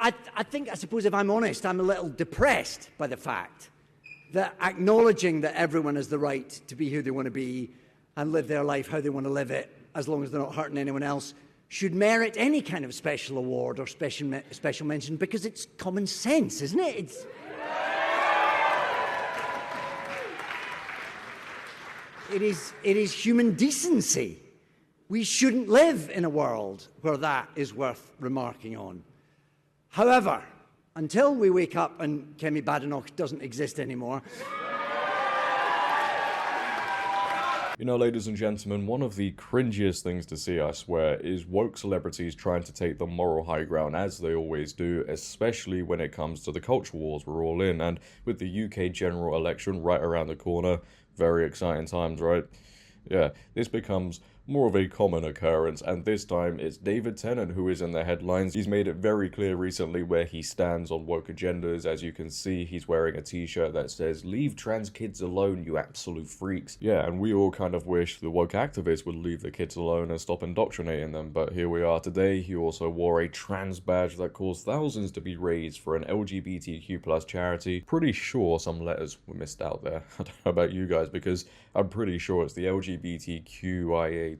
I suppose if I'm honest, I'm a little depressed by the fact that acknowledging that everyone has the right to be who they want to be and live their life how they want to live it, as long as they're not hurting anyone else, should merit any kind of special award or special mention, because it's common sense, isn't it? It is human decency. We shouldn't live in a world where that is worth remarking on. However, until we wake up and Kemi Badenoch doesn't exist anymore. You know, ladies and gentlemen, one of the cringiest things to see, I swear, is woke celebrities trying to take the moral high ground, as they always do, especially when it comes to the culture wars we're all in. And with the UK general election right around the corner, very exciting times, right? Yeah, this becomes more of a common occurrence, and this time it's David Tennant who is in the headlines. He's made it very clear recently where he stands on woke agendas. As you can see, he's wearing a t-shirt that says, "Leave trans kids alone, you absolute freaks." Yeah, and we all kind of wish the woke activists would leave the kids alone and stop indoctrinating them, but here we are today. He also wore a trans badge that caused thousands to be raised for an LGBTQ+ charity. Pretty sure some letters were missed out there. I don't know about you guys, because I'm pretty sure it's the LGBTQIA2S+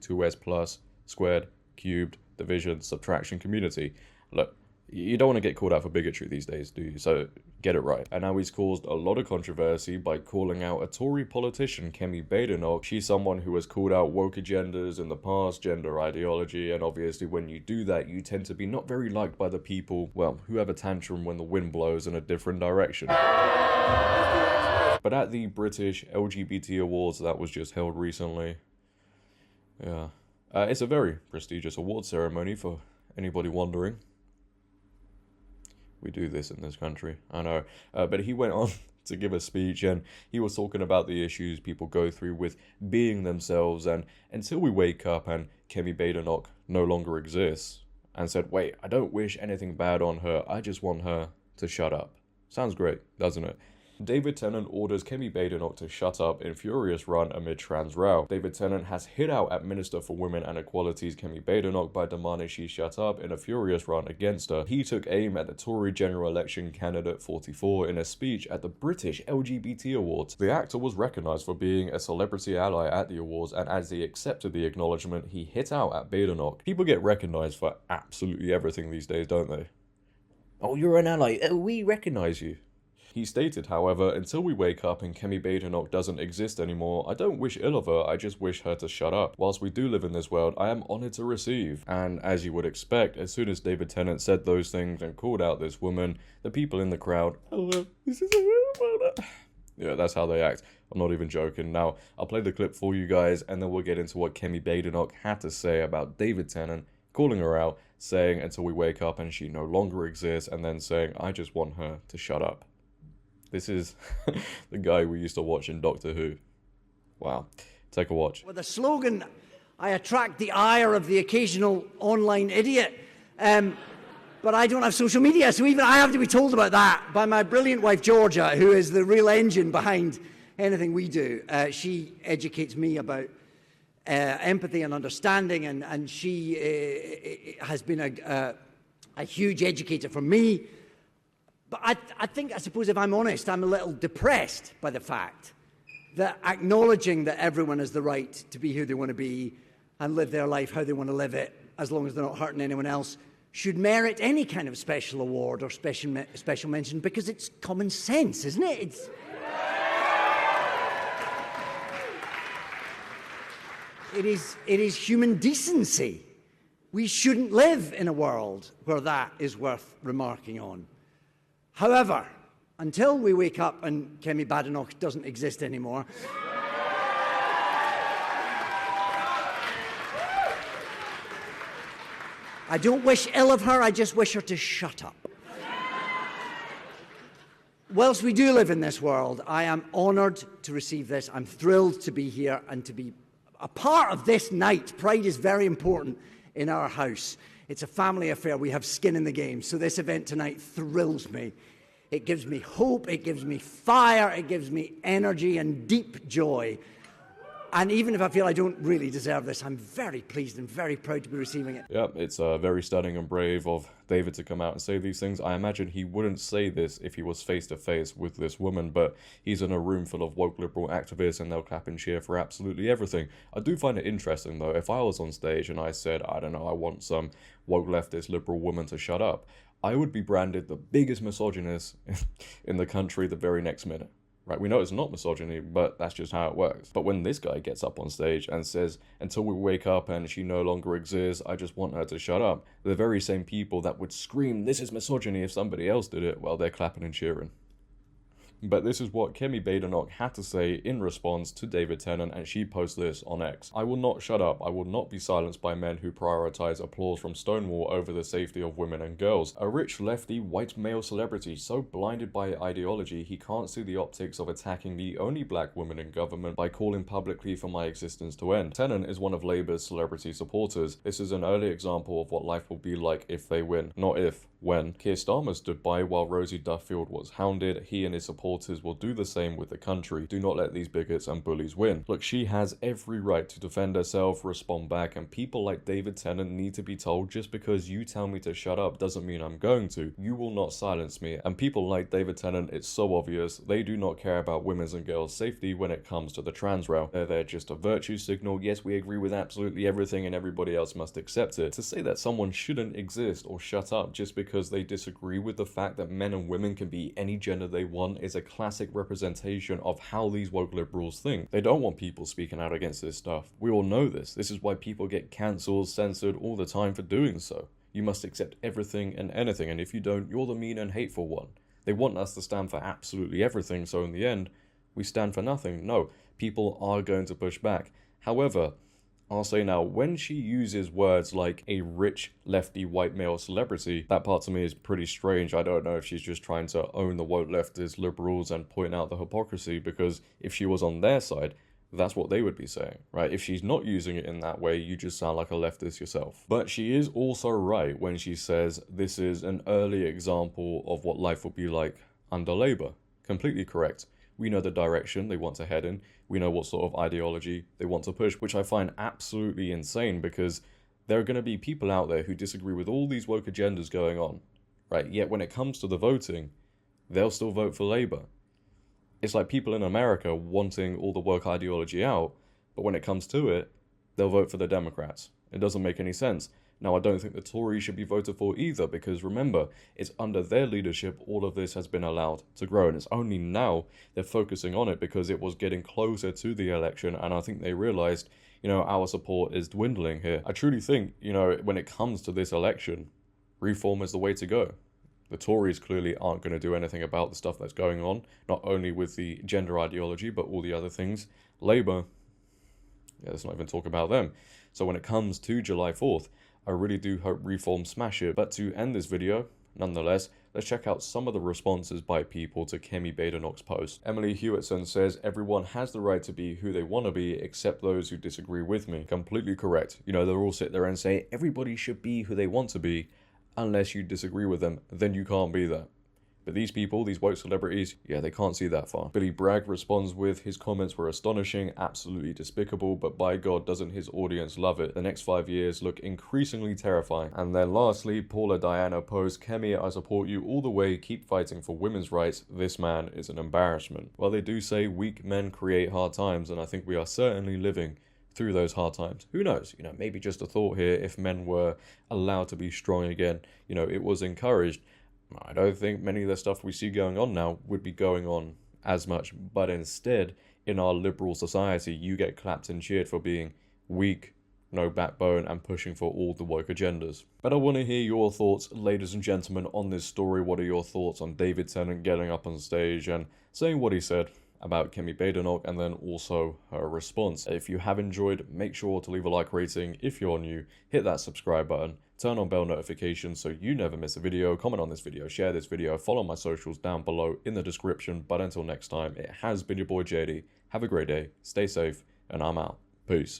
squared, cubed, division, subtraction community. Look, you don't want to get called out for bigotry these days, do you? So get it right. And now he's caused a lot of controversy by calling out a Tory politician, Kemi Badenoch. She's someone who has called out woke agendas in the past, gender ideology, and obviously when you do that, you tend to be not very liked by the people, well, who have a tantrum when the wind blows in a different direction. But at the British LGBT Awards that was just held recently, yeah, it's a very prestigious award ceremony for anybody wondering. We do this in this country, I know. But he went on to give a speech, and he was talking about the issues people go through with being themselves, and until we wake up and Kemi Badenoch no longer exists, and said, wait, I don't wish anything bad on her, I just want her to shut up. Sounds great, doesn't it? David Tennant orders Kemi Badenoch to shut up in furious run amid trans row. David Tennant has hit out at Minister for Women and Equality's Kemi Badenoch by demanding she shut up in a furious run against her. He took aim at the Tory general election candidate 44 in a speech at the British LGBT Awards. The actor was recognised for being a celebrity ally at the awards, and as he accepted the acknowledgement, he hit out at Badenoch. People get recognised for absolutely everything these days, don't they? Oh, you're an ally. We recognise you. He stated, however, until we wake up and Kemi Badenoch doesn't exist anymore, I don't wish ill of her, I just wish her to shut up. Whilst we do live in this world, I am honoured to receive. And as you would expect, as soon as David Tennant said those things and called out this woman, the people in the crowd, hello, this is a yeah, that's how they act. I'm not even joking. Now, I'll play the clip for you guys, and then we'll get into what Kemi Badenoch had to say about David Tennant, calling her out, saying until we wake up and she no longer exists, and then saying, I just want her to shut up. This is the guy we used to watch in Doctor Who. Wow. Take a watch. With the slogan, I attract the ire of the occasional online idiot. But I don't have social media, so even I have to be told about that by my brilliant wife, Georgia, who is the real engine behind anything we do. She educates me about empathy and understanding, and she has been a huge educator for me. But I suppose if I'm honest, I'm a little depressed by the fact that acknowledging that everyone has the right to be who they want to be and live their life how they want to live it, as long as they're not hurting anyone else, should merit any kind of special award or special mention, because it's common sense, isn't it? It is human decency. We shouldn't live in a world where that is worth remarking on. However, until we wake up and Kemi Badenoch doesn't exist anymore, I don't wish ill of her, I just wish her to shut up. Whilst we do live in this world, I am honoured to receive this. I'm thrilled to be here and to be a part of this night. Pride is very important in our house. It's a family affair. We have skin in the game. So this event tonight thrills me. It gives me hope. It gives me fire. It gives me energy and deep joy. And even if I feel I don't really deserve this, I'm very pleased and very proud to be receiving it. Yeah, it's very stunning and brave of David to come out and say these things. I imagine he wouldn't say this if he was face to face with this woman, but he's in a room full of woke liberal activists and they'll clap and cheer for absolutely everything. I do find it interesting though, if I was on stage and I said, I don't know, I want some woke leftist liberal woman to shut up, I would be branded the biggest misogynist in the country the very next minute. Right, we know it's not misogyny, but that's just how it works. But when this guy gets up on stage and says, until we wake up and she no longer exists, I just want her to shut up, the very same people that would scream, this is misogyny if somebody else did it, well, they're clapping and cheering. But this is what Kemi Badenoch had to say in response to David Tennant, and she posted this on X. I will not shut up. I will not be silenced by men who prioritize applause from Stonewall over the safety of women and girls. A rich lefty white male celebrity so blinded by ideology he can't see the optics of attacking the only black woman in government by calling publicly for my existence to end. Tennant is one of Labour's celebrity supporters. This is an early example of what life will be like if they win. Not if, when. Keir Starmer stood by while Rosie Duffield was hounded. He and his supporters will do the same with the country. Do not let these bigots and bullies win. Look, she has every right to defend herself, respond back, and people like David Tennant need to be told just because you tell me to shut up doesn't mean I'm going to. You will not silence me. And people like David Tennant, it's so obvious, they do not care about women's and girls' safety when it comes to the trans row. They're just a virtue signal. Yes, we agree with absolutely everything and everybody else must accept it. To say that someone shouldn't exist or shut up just because they disagree with the fact that men and women can be any gender they want is a classic representation of how these woke liberals think. They don't want people speaking out against this stuff. We all know this. This is why people get cancelled, censored all the time for doing so. You must accept everything and anything, and if you don't, you're the mean and hateful one. They want us to stand for absolutely everything, so in the end, we stand for nothing. No, people are going to push back. However, I'll say now, when she uses words like a rich lefty white male celebrity, that part to me is pretty strange. I don't know if she's just trying to own the woke leftist liberals and point out the hypocrisy, because if she was on their side, that's what they would be saying, right? If she's not using it in that way, you just sound like a leftist yourself. But she is also right when she says this is an early example of what life will be like under Labour. Completely correct. We know the direction they want to head in. We know what sort of ideology they want to push, which I find absolutely insane because there are going to be people out there who disagree with all these woke agendas going on, right? Yet when it comes to the voting, they'll still vote for Labour. It's like people in America wanting all the woke ideology out, but when it comes to it, they'll vote for the Democrats. It doesn't make any sense. Now, I don't think the Tories should be voted for either, because remember, it's under their leadership all of this has been allowed to grow, and it's only now they're focusing on it because it was getting closer to the election, and I think they realized, our support is dwindling here. I truly think, when it comes to this election, reform is the way to go. The Tories clearly aren't going to do anything about the stuff that's going on, not only with the gender ideology, but all the other things. Labour, let's not even talk about them. So when it comes to July 4th, I really do hope Reform smash it. But to end this video, nonetheless, let's check out some of the responses by people to Kemi Badenoch's post. Emily Hewitson says, everyone has the right to be who they want to be, except those who disagree with me. Completely correct. They'll all sit there and say, everybody should be who they want to be, unless you disagree with them, then you can't be that. But these people, these woke celebrities, yeah, they can't see that far. Billy Bragg responds with, his comments were astonishing, absolutely despicable, but by God, doesn't his audience love it? The next 5 years look increasingly terrifying. And then lastly, Paula Diana posts, Kemi, I support you all the way, keep fighting for women's rights, this man is an embarrassment. Well, they do say weak men create hard times, and I think we are certainly living through those hard times. Who knows? Maybe just a thought here, if men were allowed to be strong again, it was encouraged, I don't think many of the stuff we see going on now would be going on as much, but instead, in our liberal society, you get clapped and cheered for being weak, no backbone, and pushing for all the woke agendas. But I want to hear your thoughts, ladies and gentlemen, on this story. What are your thoughts on David Tennant getting up on stage and saying what he said about Kemi Badenoch, and then also her response? If you have enjoyed, make sure to leave a like rating. If you're new, hit that subscribe button, turn on bell notifications so you never miss a video, comment on this video, share this video, follow my socials down below in the description. But until next time, it has been your boy JD. Have a great day, stay safe, and I'm out. Peace.